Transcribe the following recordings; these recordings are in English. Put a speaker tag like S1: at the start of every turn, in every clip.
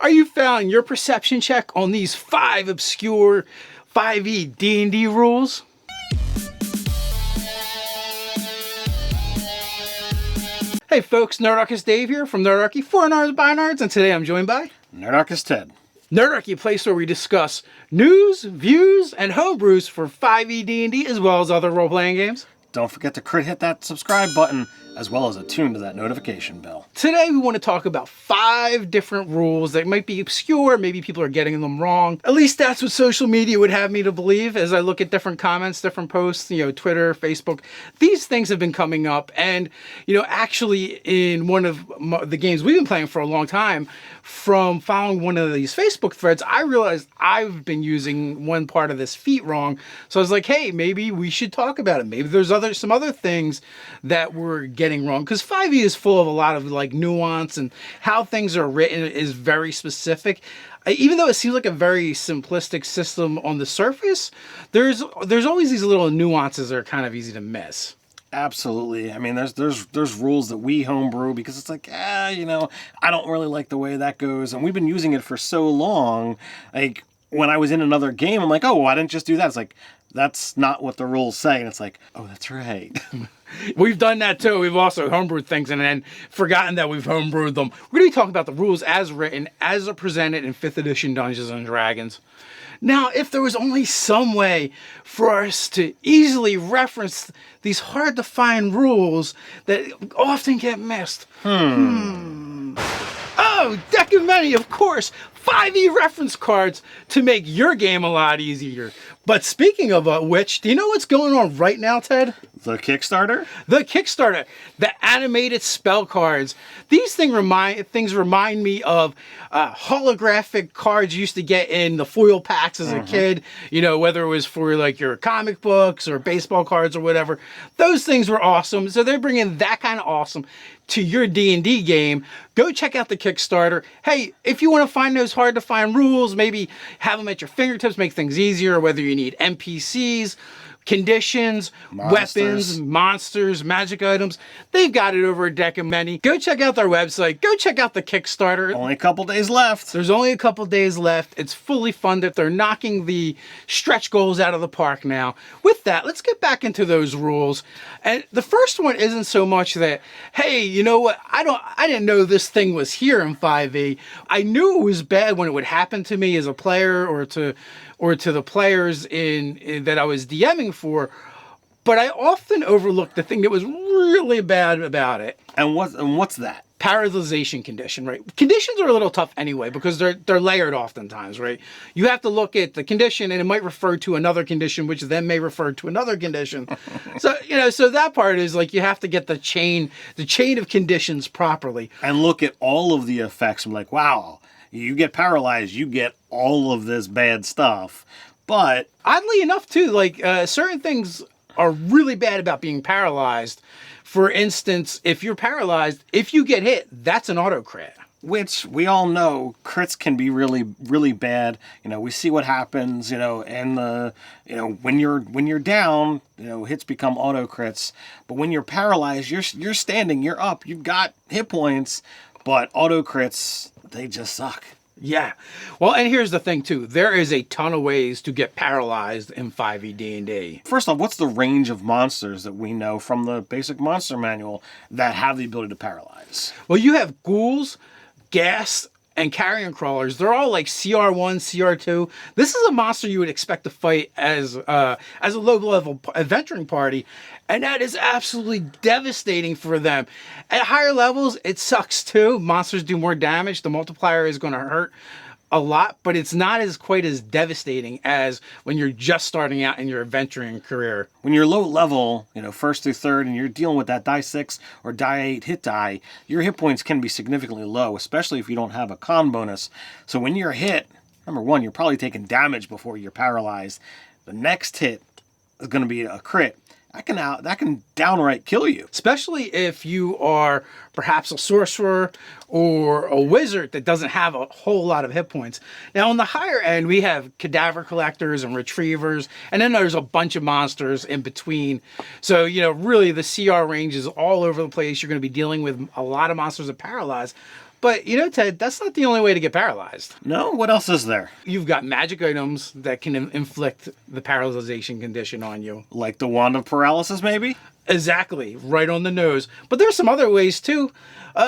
S1: Are you failing your perception check on these 5 obscure 5e D&D rules? Hey folks, Nerdarchist Dave here from Nerdarchy for Nerds by Nerds, and today I'm joined by
S2: Nerdarchist Ted.
S1: Nerdarchy, a place where we discuss news, views, and homebrews for 5e D&D as well as other role-playing games.
S2: Don't forget to hit that subscribe button as well as attune to that notification bell.
S1: Today we want to talk about 5 different rules that might be obscure, maybe people are getting them wrong. At least that's what social media would have me to believe as I look at different comments, different posts, Twitter, Facebook. These things have been coming up, and actually in one of the games we've been playing for a long time, from following one of these Facebook threads, I realized I've been using one part of this feat wrong. So I was like, hey, maybe we should talk about it. Maybe there's some other things that we're getting wrong, because 5e is full of a lot of nuance, and how things are written is very specific. Even though it seems like a very simplistic system on the surface, there's always these little nuances that are kind of easy to miss.
S2: Absolutely. I mean, there's rules that we homebrew because it's like, I don't really like the way that goes, and we've been using it for so long. Like when I was in another game, I'm like, oh, why didn't just do that? It's like, that's not what the rules say. And it's like, oh, that's right.
S1: We've done that too. We've also homebrewed things and then forgotten that we've homebrewed them. We're going to be talking about the rules as written, as are presented in 5th edition Dungeons & Dragons. Now, if there was only some way for us to easily reference these hard-to-find rules that often get missed. Oh, deck of many, of course. 5e reference cards to make your game a lot easier. But speaking of which, do you know what's going on right now, Ted?
S2: The Kickstarter?
S1: The Kickstarter. The animated spell cards. These things remind me of holographic cards you used to get in the foil packs as a kid. Whether it was for your comic books or baseball cards or whatever. Those things were awesome. So they're bringing that kind of awesome to your D&D game. Go check out the Kickstarter. Hey, if you want to find those hard to find rules, maybe have them at your fingertips, make things easier, whether you need NPCs, conditions, weapons, monsters, magic items. They've got it over a deck of many. Go check out their website. Go check out the Kickstarter.
S2: Only a couple days left.
S1: There's only a couple days left. It's fully funded. They're knocking the stretch goals out of the park now. With that, let's get back into those rules. And the first one isn't so much that, hey, you know what? I didn't know this thing was here in 5e. I knew it was bad when it would happen to me as a player or to the players in that I was DMing for, but I often overlooked the thing that was really bad about it.
S2: And what's that?
S1: Paralyzation condition, right? Conditions are a little tough anyway because they're layered oftentimes, right? You have to look at the condition and it might refer to another condition, which then may refer to another condition. So that part is you have to get the chain of conditions properly.
S2: And look at all of the effects. I'm like, wow, you get paralyzed, you get all of this bad stuff. But
S1: oddly enough too, certain things are really bad about being paralyzed. For instance, if you're paralyzed, if you get hit, that's an auto crit.
S2: Which we all know crits can be really, really bad. We see what happens, and when you're down, hits become auto crits. But when you're paralyzed, you're standing, you're up, you've got hit points, but auto crits, they just suck.
S1: Yeah. Well, and here's the thing, too. There is a ton of ways to get paralyzed in 5e D&D.
S2: First off, what's the range of monsters that we know from the basic monster manual that have the ability to paralyze?
S1: Well, you have ghouls, ghast, and carrion crawlers. They're all CR1, CR2. This is a monster you would expect to fight as a low-level adventuring party, and that is absolutely devastating for them. At higher levels, it sucks too. Monsters do more damage. The multiplier is going to hurt a lot, but it's not quite as devastating as when you're just starting out in your adventuring career.
S2: When you're low level, first through third, and you're dealing with that die 6 or die 8 hit die, your hit points can be significantly low, especially if you don't have a con bonus. So when you're hit, number one, you're probably taking damage before you're paralyzed. The next hit is going to be a crit. That can downright kill you.
S1: Especially if you are perhaps a sorcerer or a wizard that doesn't have a whole lot of hit points. Now, on the higher end, we have cadaver collectors and retrievers, and then there's a bunch of monsters in between. So, really, the CR range is all over the place. You're going to be dealing with a lot of monsters that paralyze. But, Ted, that's not the only way to get paralyzed.
S2: No? What else is there?
S1: You've got magic items that can inflict the paralyzation condition on you.
S2: Like the Wand of Paralysis, maybe?
S1: Exactly, right on the nose. But there's some other ways too.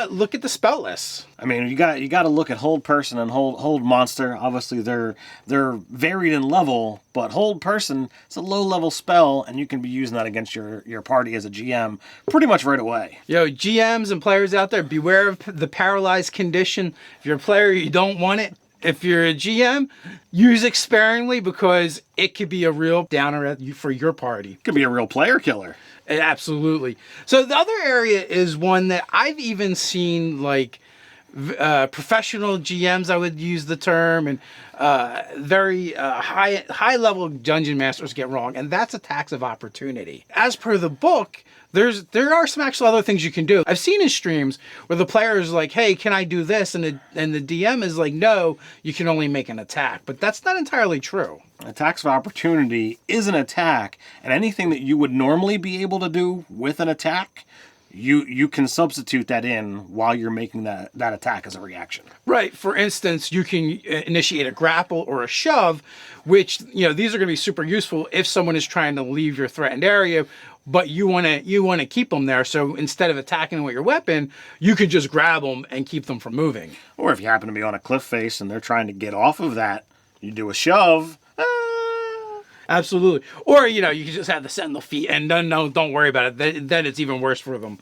S1: Look at the spell lists.
S2: I mean, you got to look at Hold Person and Hold Monster. Obviously, they're varied in level, but Hold Person is a low level spell, and you can be using that against your party as a GM pretty much right away.
S1: GMs and players out there, beware of the paralyzed condition. If you're a player, you don't want it. If you're a GM, use it sparingly because it could be a real downer for your party.
S2: Could be a real player killer.
S1: Absolutely. So the other area is one that I've even seen professional GMs, I would use the term, and very high level dungeon masters get wrong, and that's attacks of opportunity. As per the book, there are some actual other things you can do. I've seen in streams where the player is like, "Hey, can I do this?" and the DM is like, "No, you can only make an attack." But that's not entirely true.
S2: Attacks of opportunity is an attack, and anything that you would normally be able to do with an attack, you can substitute that in while you're making that attack as a reaction.
S1: Right. For instance, you can initiate a grapple or a shove, which, these are going to be super useful if someone is trying to leave your threatened area, but you want to keep them there. So instead of attacking them with your weapon, you can just grab them and keep them from moving.
S2: Or if you happen to be on a cliff face and they're trying to get off of that, you do a shove.
S1: Absolutely. Or, you can just have the sentinel feet and don't worry about it. Then it's even worse for them.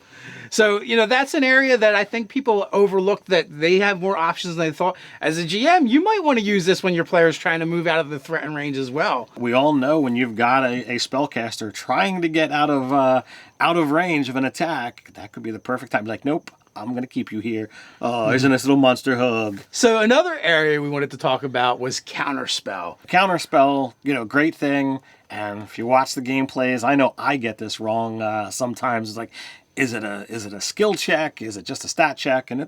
S1: So, that's an area that I think people overlook, that they have more options than they thought. As a GM, you might want to use this when your player is trying to move out of the threatened range as well.
S2: We all know when you've got a spellcaster trying to get out of range of an attack, that could be the perfect time. Like, nope, I'm going to keep you here. Oh, here's a nice little monster hug.
S1: So another area we wanted to talk about was counterspell.
S2: Counterspell, great thing. And if you watch the gameplays, I know I get this wrong sometimes. It's like, is it a skill check? Is it just a stat check? And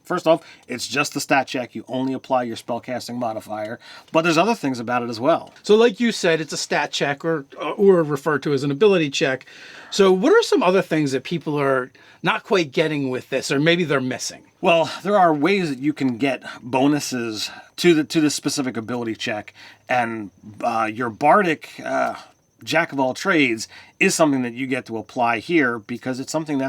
S2: first off, it's just a stat check. You only apply your spellcasting modifier. But there's other things about it as well.
S1: So like you said, it's a stat check or referred to as an ability check. So what are some other things that people are not quite getting with this, or maybe they're missing?
S2: Well, there are ways that you can get bonuses to the specific ability check, and your bardic Jack of all trades is something that you get to apply here because it's something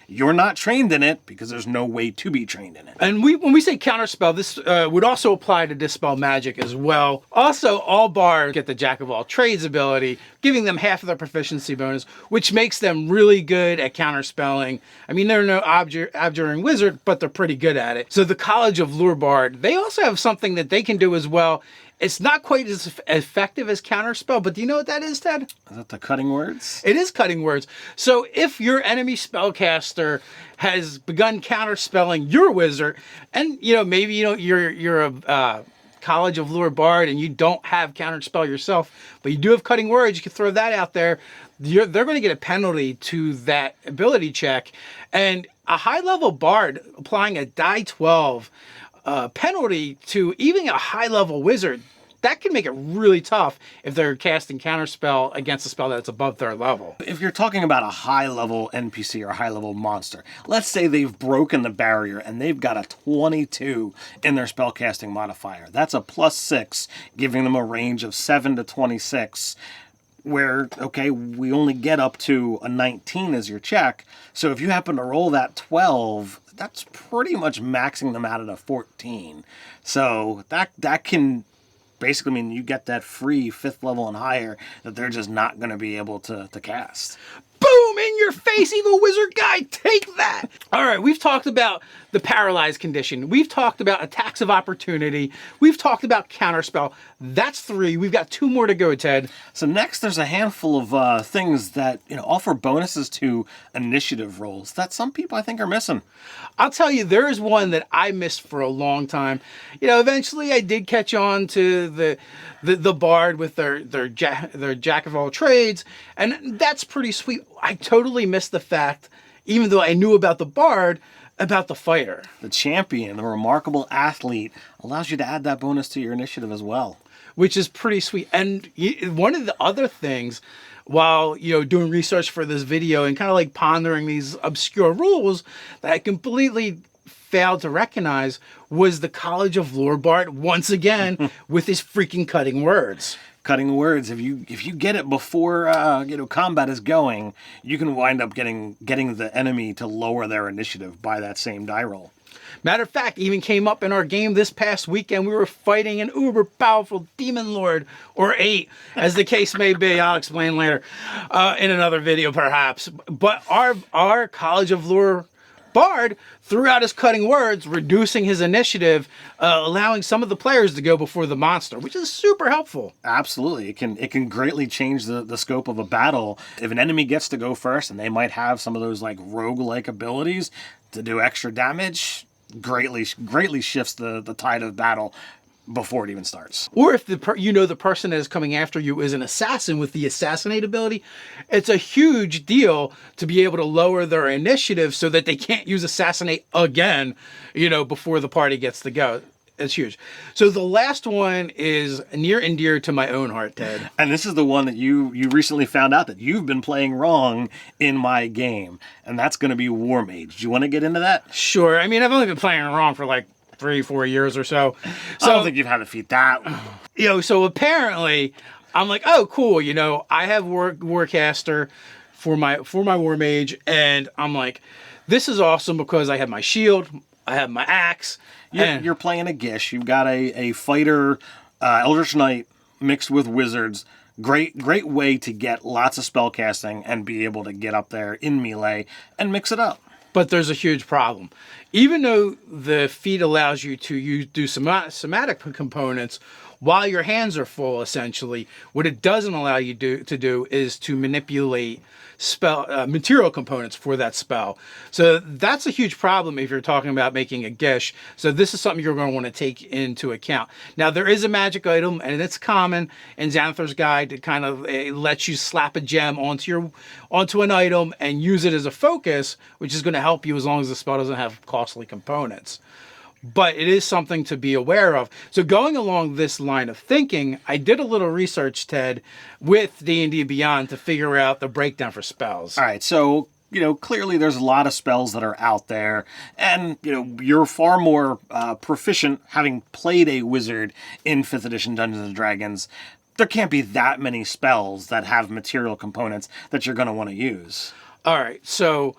S2: you're not trained in it because there's no way to be trained in it.
S1: And when we say counterspell, this would also apply to dispel magic as well. Also, all bards get the Jack of all trades ability, giving them half of their proficiency bonus, which makes them really good at counterspelling. I mean, they're no abjuring wizard, but they're pretty good at it. So the College of Lure Bard, they also have something that they can do as well. It's not quite as effective as counterspell, but do you know what that is, Ted?
S2: Is that the cutting words?
S1: It is cutting words. So if your enemy spellcaster has begun counterspelling your wizard, and maybe you're a College of Lure Bard and you don't have counterspell yourself, but you do have cutting words, you can throw that out there. They're going to get a penalty to that ability check, and a high level bard applying a die 12 penalty to even a high-level wizard, that can make it really tough if they're casting counterspell against a spell that's above their level.
S2: If you're talking about a high-level NPC or a high-level monster, let's say they've broken the barrier and they've got a 22 in their spellcasting modifier. That's a +6, giving them a range of 7 to 26, where, okay, we only get up to a 19 as your check. So if you happen to roll that 12, that's pretty much maxing them out at a 14. So that can basically mean you get that free 5th level and higher that they're just not going to be able to cast.
S1: Boom! In your face, evil wizard guy! Take that! All right, we've talked about the paralyzed condition. We've talked about attacks of opportunity. We've talked about counterspell. That's 3. We've got 2 more to go, Ted.
S2: So next, there's a handful of things that offer bonuses to initiative rolls that some people I think are missing.
S1: I'll tell you, there is one that I missed for a long time. Eventually I did catch on to the bard with their jack of all trades, and that's pretty sweet. I totally missed the fact, even though I knew about the bard, about the fighter.
S2: The champion, the remarkable athlete, allows you to add that bonus to your initiative as well.
S1: Which is pretty sweet. And one of the other things, while doing research for this video and kind of like pondering these obscure rules that I completely failed to recognize was the College of Lore Bard once again with his freaking cutting words.
S2: Cutting words. If you get it before combat is going, you can wind up getting the enemy to lower their initiative by that same die roll.
S1: Matter of fact, even came up in our game this past weekend. We were fighting an uber powerful demon lord, or 8, as the case may be. I'll explain later in another video, perhaps. But our College of Lore Bard threw out his cutting words, reducing his initiative, allowing some of the players to go before the monster, which is super helpful.
S2: Absolutely. It can greatly change the scope of a battle. If an enemy gets to go first and they might have some of those like rogue-like abilities to do extra damage, greatly shifts the tide of battle before it even starts.
S1: Or if the person that is coming after you is an assassin with the assassinate ability, it's a huge deal to be able to lower their initiative so that they can't use assassinate again, before the party gets to go. It's huge. So the last one is near and dear to my own heart, Ted.
S2: And this is the one that you recently found out that you've been playing wrong in my game. And that's going to be War Mage. Do you want to get into that?
S1: Sure. I mean, I've only been playing wrong for like 3-4 years or so.
S2: I don't think you've had to feat that.
S1: So apparently I'm like, oh, cool. I have Warcaster for my War Mage. And I'm like, this is awesome because I have my shield. I have my axe.
S2: You're playing a Gish. You've got a fighter, Eldritch Knight mixed with wizards. Great way to get lots of spell casting and be able to get up there in melee and mix it up.
S1: But there's a huge problem. Even though the feat allows you to do somatic components while your hands are full, essentially, what it doesn't allow you to do is to manipulate material components for that spell. So that's a huge problem if you're talking about making a Gish. So this is something you're going to want to take into account. Now, there is a magic item, and it's common in Xanathar's Guide to kind of let you slap a gem onto an item and use it as a focus, which is going to help you as long as the spell doesn't have costly components. But it is something to be aware of. So going along this line of thinking, I did a little research, Ted, with D&D Beyond to figure out the breakdown for spells.
S2: All right, so, clearly there's a lot of spells that are out there. And, you're far more proficient having played a wizard in 5th edition Dungeons & Dragons. There can't be that many spells that have material components that you're going to want to use.
S1: All right, so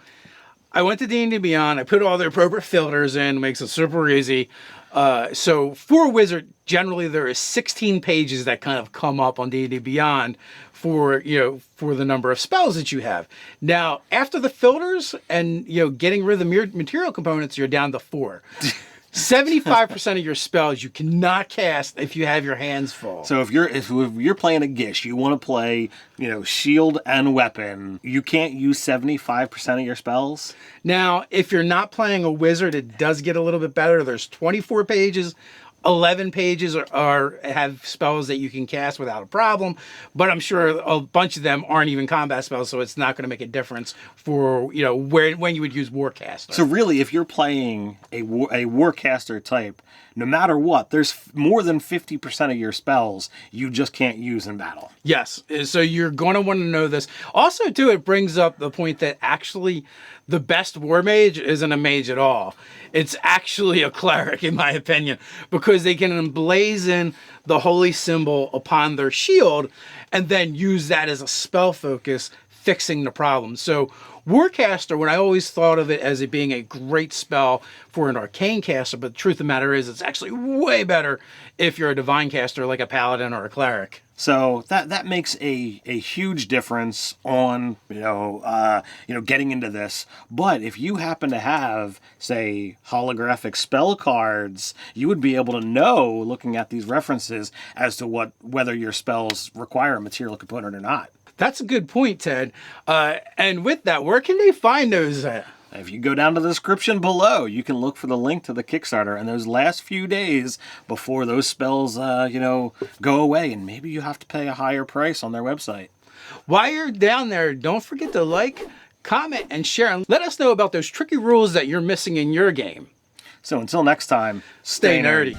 S1: I went to D&D Beyond. I put all the appropriate filters in, makes it super easy. So for a wizard, generally there is 16 pages that kind of come up on D&D Beyond for the number of spells that you have. Now, after the filters and getting rid of the material components, you're down to 4. 75% of your spells you cannot cast if you have your hands full.
S2: So if you're playing a Gish, you want to play, shield and weapon, you can't use 75% of your spells?
S1: Now, if you're not playing a wizard, it does get a little bit better. There's 24 pages. 11 pages have spells that you can cast without a problem, but I'm sure a bunch of them aren't even combat spells, so it's not going to make a difference for when you would use Warcaster.
S2: So really, if you're playing a Warcaster type, no matter what, there's more than 50% of your spells you just can't use in battle.
S1: Yes, so you're going to want to know this. Also, too, it brings up the point that actually the best War Mage isn't a mage at all. It's actually a cleric, in my opinion, because they can emblazon the holy symbol upon their shield and then use that as a spell focus, fixing the problem. So Warcaster, when I always thought of it as it being a great spell for an arcane caster, but the truth of the matter is it's actually way better if you're a divine caster like a paladin or a cleric.
S2: So that makes a huge difference on getting into this. But if you happen to have, say, holographic spell cards, you would be able to know, looking at these references, as to whether your spells require a material component or not.
S1: That's a good point, Ted. And with that, where can they find those at?
S2: If you go down to the description below, you can look for the link to the Kickstarter. And those last few days before those spells, go away, and maybe you have to pay a higher price on their website.
S1: While you're down there, don't forget to like, comment, and share. And let us know about those tricky rules that you're missing in your game.
S2: So until next time,
S1: Stay nerdy.